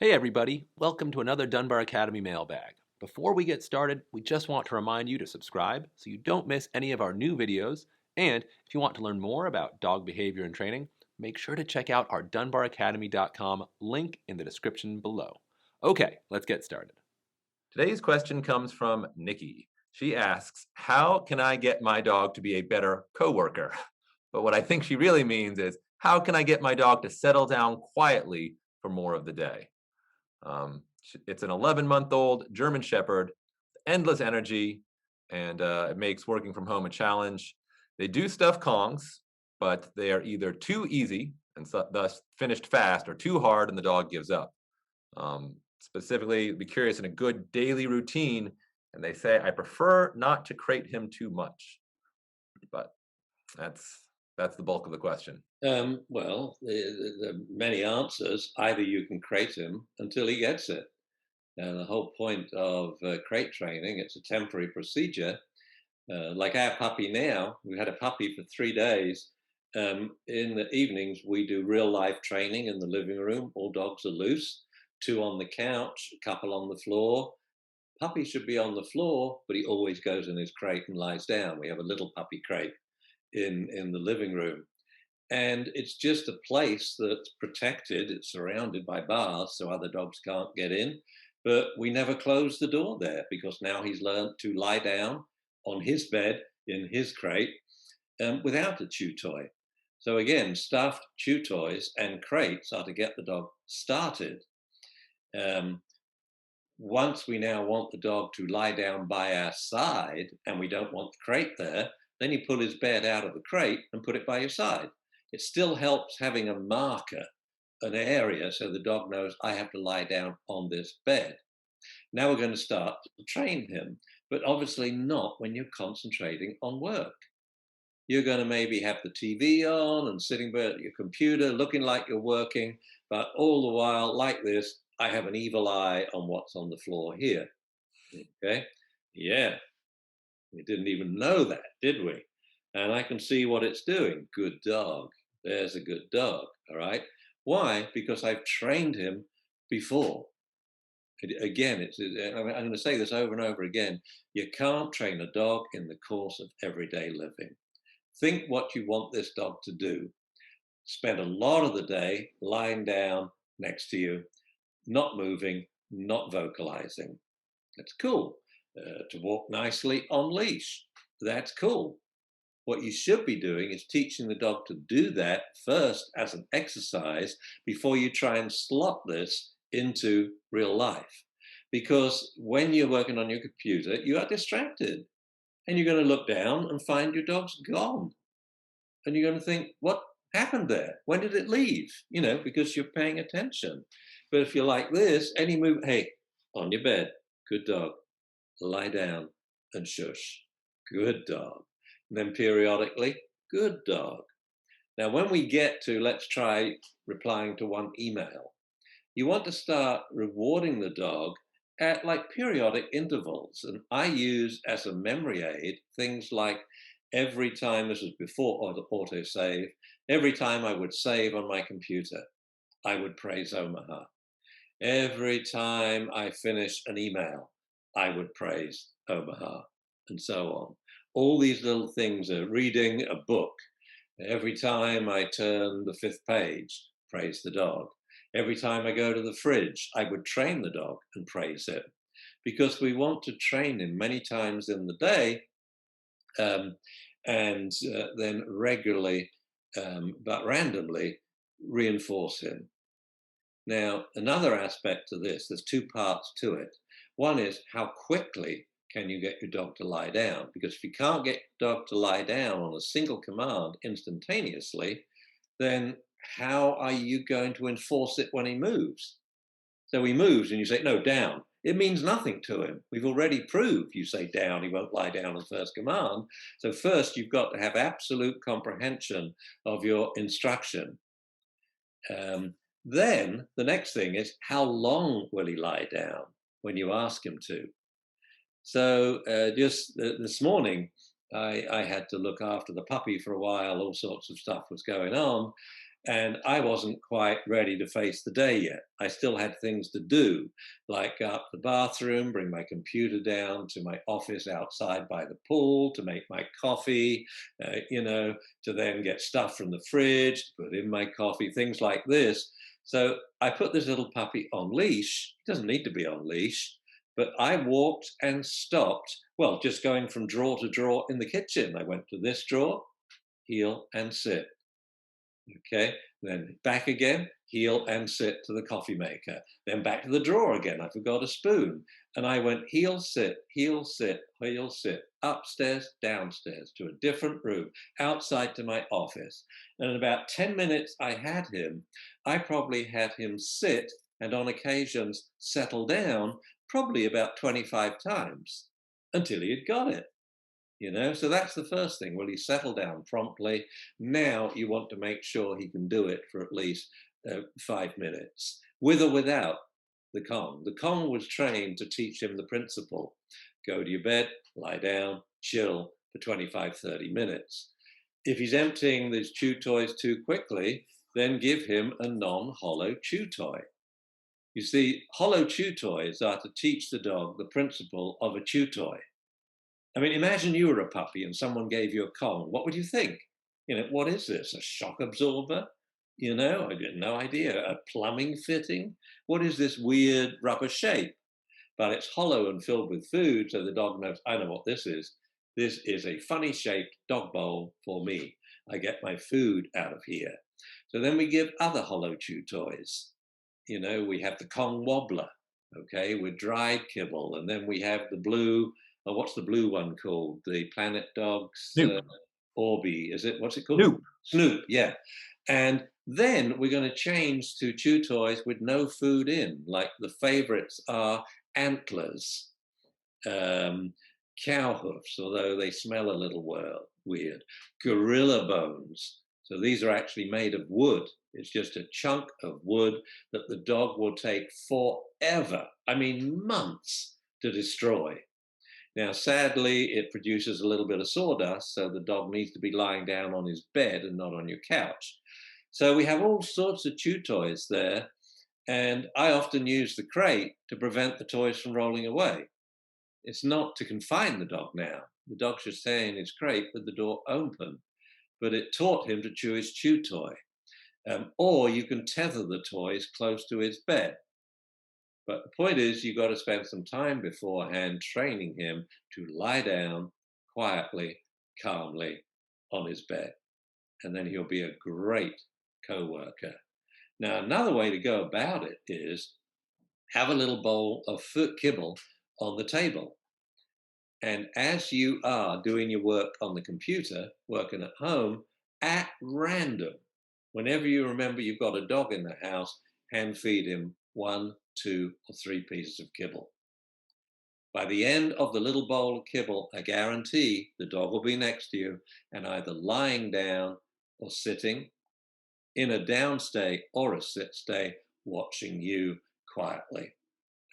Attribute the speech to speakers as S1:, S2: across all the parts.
S1: Hey everybody, welcome to another Dunbar Academy mailbag. Before we get started, we just want to remind you to subscribe so you don't miss any of our new videos. And if you want to learn more about dog behavior and training, make sure to check out our dunbaracademy.com link in the description below. Okay, let's get started. Today's question comes from Nikki. She asks, how can I get my dog to be a better coworker? But what I think she really means is, how can I get my dog to settle down quietly for more of the day? It's an 11-month-old German Shepherd, endless energy, and it makes working from home a challenge. They do stuff Kongs, but they are either too easy and thus finished fast, or too hard and the dog gives up. Specifically, be curious in a good daily routine, and they say I prefer not to crate him too much, but that's the bulk of the question.
S2: The many answers. Either you can crate him until he gets it. And the whole point of crate training, it's a temporary procedure. Like our puppy now, we had a puppy for 3 days. In the evenings, we do real life training in the living room. All dogs are loose, two on the couch, a couple on the floor. Puppy should be on the floor, but he always goes in his crate and lies down. We have a little puppy crate in the living room. And it's just a place that's protected. It's surrounded by bars so other dogs can't get in. But we never close the door there because now he's learned to lie down on his bed in his crate without a chew toy. So again, stuffed chew toys and crates are to get the dog started. Um, Once we now want the dog to lie down by our side and we don't want the crate there, then you pull his bed out of the crate and put it by your side. It still helps having a marker, an area, so the dog knows I have to lie down on this bed. Now we're going to start to train him, but obviously not when you're concentrating on work. You're going to maybe have the TV on and sitting by your computer looking like you're working, but all the while, like this, I have an evil eye on what's on the floor here. Okay. Yeah. We didn't even know that, did we? And I can see what it's doing. Good dog. There's a good dog. All right. Why? Because I've trained him before. Again, I'm going to say this over and over again. You can't train a dog in the course of everyday living. Think what you want this dog to do. Spend a lot of the day lying down next to you, not moving, not vocalizing. That's cool. To walk nicely on leash. That's cool. What you should be doing is teaching the dog to do that first as an exercise before you try and slot this into real life. Because when you're working on your computer, you are distracted and you're going to look down and find your dog's gone. And you're going to think, what happened there? When did it leave? Because you're paying attention. But if you're like this, any move, hey, on your bed, good dog, lie down and shush, good dog. And then periodically, good dog. Now, when we get to, let's try replying to one email, you want to start rewarding the dog at like periodic intervals. And I use as a memory aid things like every time, this was before auto save, every time I would save on my computer, I would praise Omaha. Every time I finish an email, I would praise Omaha, and so on. All these little things are reading a book. Every time I turn the fifth page, praise the dog. Every time I go to the fridge, I would train the dog and praise it because we want to train him many times in the day um, and then regularly, but randomly, reinforce him. Now, another aspect to this, there's two parts to it. One is how quickly can you get your dog to lie down? Because if you can't get your dog to lie down on a single command instantaneously, then how are you going to enforce it when he moves? So he moves and you say, no, down. It means nothing to him. We've already proved you say down, he won't lie down on first command. So first you've got to have absolute comprehension of your instruction. Then the next thing is how long will he lie down when you ask him to? So just this morning, I had to look after the puppy for a while. All sorts of stuff was going on. And I wasn't quite ready to face the day yet. I still had things to do, like go up the bathroom, bring my computer down to my office outside by the pool to make my coffee, to then get stuff from the fridge, to put in my coffee, things like this. So I put this little puppy on leash. He doesn't need to be on leash, but I walked and stopped. Well, just going from drawer to drawer in the kitchen. I went to this drawer, heel and sit. Okay, then back again, heel and sit to the coffee maker. Then back to the drawer again. I forgot a spoon. And I went heel, sit, heel, sit, heel, sit, upstairs, downstairs to a different room, outside to my office. And in about 10 minutes I had him. I probably had him sit and on occasions settle down probably about 25 times until he had got it. So that's the first thing. Will he settle down promptly? Now you want to make sure he can do it for at least 5 minutes, with or without the Kong. The Kong was trained to teach him the principle: go to your bed, lie down, chill for 25, 30 minutes. If he's emptying these chew toys too quickly, then give him a non-hollow chew toy. You see, hollow chew toys are to teach the dog the principle of a chew toy. I mean, imagine you were a puppy and someone gave you a Kong. What would you think? What is this? A shock absorber? I had no idea. A plumbing fitting? What is this weird rubber shape? But it's hollow and filled with food, so the dog knows, I know what this is. This is a funny shaped dog bowl for me. I get my food out of here. So then we give other hollow chew toys. We have the Kong wobbler, okay, with dried kibble. And then we have the blue, what's the blue one called? The Planet Dogs Orby, is it? What's it called?
S1: Snoop.
S2: Snoop, yeah. And then we're going to change to chew toys with no food in. Like the favorites are antlers, cow hoofs, although they smell a little weird, gorilla bones. So these are actually made of wood. It's just a chunk of wood that the dog will take forever, I mean months, to destroy. Now, sadly, it produces a little bit of sawdust, so the dog needs to be lying down on his bed and not on your couch. So we have all sorts of chew toys there, and I often use the crate to prevent the toys from rolling away. It's not to confine the dog now. The dog should stay in his crate with the door open, but it taught him to chew his chew toy. Or you can tether the toys close to his bed. But the point is, you've got to spend some time beforehand training him to lie down quietly, calmly on his bed. And then he'll be a great co-worker. Now, another way to go about it is have a little bowl of kibble on the table. And as you are doing your work on the computer, working at home, at random, whenever you remember you've got a dog in the house, hand feed him 1, 2, or 3 pieces of kibble. By the end of the little bowl of kibble, I guarantee the dog will be next to you and either lying down or sitting in a down stay or a sit stay, watching you quietly.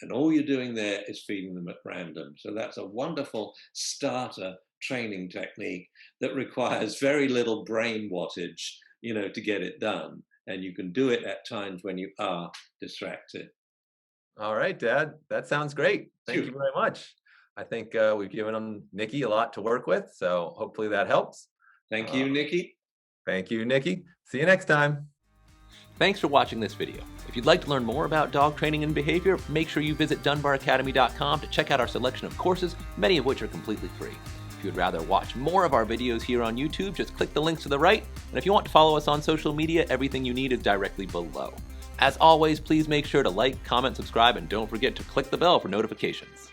S2: And all you're doing there is feeding them at random. So that's a wonderful starter training technique that requires very little brain wattage, to get it done. And you can do it at times when you are distracted.
S1: All right, Dad. That sounds great. Thank you very much. I think we've given Nikki a lot to work with, so hopefully that helps.
S2: Thank you, Nikki.
S1: Thank you, Nikki. See you next time. Thanks for watching this video. If you'd like to learn more about dog training and behavior, make sure you visit dunbaracademy.com to check out our selection of courses, many of which are completely free. If you would rather watch more of our videos here on YouTube, just click the links to the right. And if you want to follow us on social media, everything you need is directly below. As always, please make sure to like, comment, subscribe, and don't forget to click the bell for notifications.